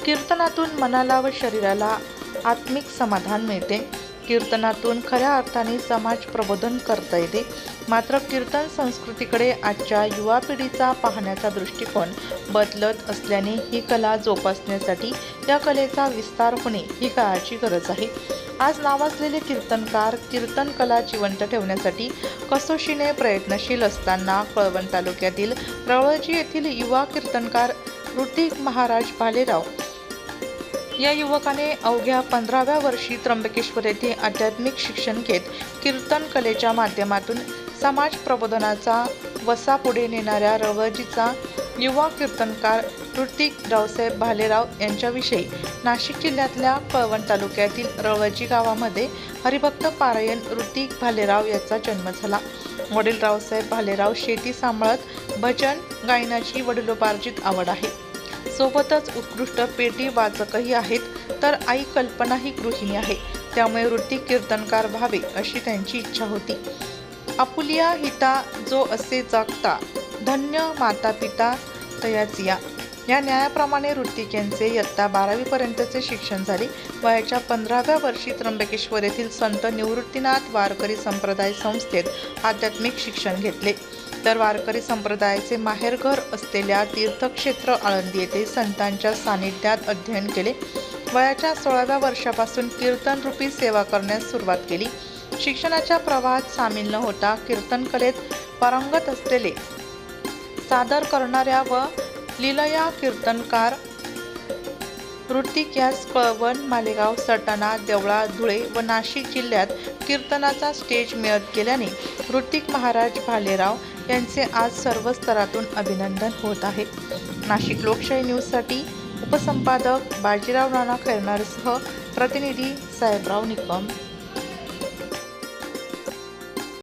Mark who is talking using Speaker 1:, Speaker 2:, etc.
Speaker 1: कीर्तनातून मनाला व शरीराला आत्मिक समाधान मिळते. कीर्तनातून खऱ्या अर्थाने समाज प्रबोधन करता येते. मात्र कीर्तन संस्कृतीकडे आजच्या युवा पिढीचा पाहण्याचा दृष्टिकोन बदलत असल्याने ही कला जोपासण्यासाठी या कलेचा विस्तार होणे ही काळाची गरज आहे. आज नावाजलेले कीर्तनकार कीर्तन कला जिवंत ठेवण्यासाठी कसोशीने प्रयत्नशील असताना कळवण तालुक्यातील रवळजी येथील युवा कीर्तनकार ऋतिक महाराज भालेराव या युवकाने अवघ्या 15व्या वर्षी त्र्यंबकेश्वर येथे आध्यात्मिक शिक्षण घेत कीर्तन कलेच्या माध्यमातून समाज प्रबोधनाचा वसा पुढे नेणाऱ्या रवळजीचा युवा कीर्तनकार ऋतिक रावसाहेब भालेराव यांच्याविषयी नाशिक जिल्ह्यातल्या कळवण तालुक्यातील रवळजी गावामध्ये हरिभक्त पारायण ऋतिक भालेराव याचा जन्म झाला. वडील रावसाहेब भालेराव शेती सांभाळत भजन गायनाची वडिलोपार्जित आवड आहे. सोबतच उत्कृष्ट पेटी वाचकही आहेत. तर आई कल्पना ही गृहिणी आहे. त्यामुळे ऋतिक कीर्तनकार व्हावे अशी त्यांची इच्छा होती. आपुलिया हिता जो असे जागता धन्य माता पिता तयाचिया या न्यायाप्रमाणे ऋतिक यांचे इयत्ता 12वी पर्यंतचे शिक्षण झाले. वयाच्या 15व्या वर्षी त्र्यंबकेश्वर येथील संत निवृत्तीनाथ वारकरी संप्रदाय संस्थेत आध्यात्मिक शिक्षण घेतले. तर वारकरी संप्रदायाचे माहेरघर असलेल्या तीर्थक्षेत्र आळंदी येथे संतांच्या सानिध्यात अध्ययन केले. वयाच्या 16व्या वर्षापासून कीर्तनरूपी सेवा करण्यास सुरुवात केली. शिक्षणाच्या प्रवाहात सामील न होता कीर्तन कलेत पारंगत असलेले सादर करणाऱ्या व लीलया कीर्तनकार ऋतिक यास कळवण, मालेगाव, सटाणा, देवळा, धुळे व नाशिक जिल्ह्यात कीर्तनाचा स्टेज मिळत गेल्याने ऋतिक महाराज भालेराव यांचे आज सर्व स्तरातून अभिनंदन होत आहे. नाशिक लोकशाही न्यूजसाठी उपसंपादक बाजीराव राणा खैरनारसह प्रतिनिधी साहेबराव निकम.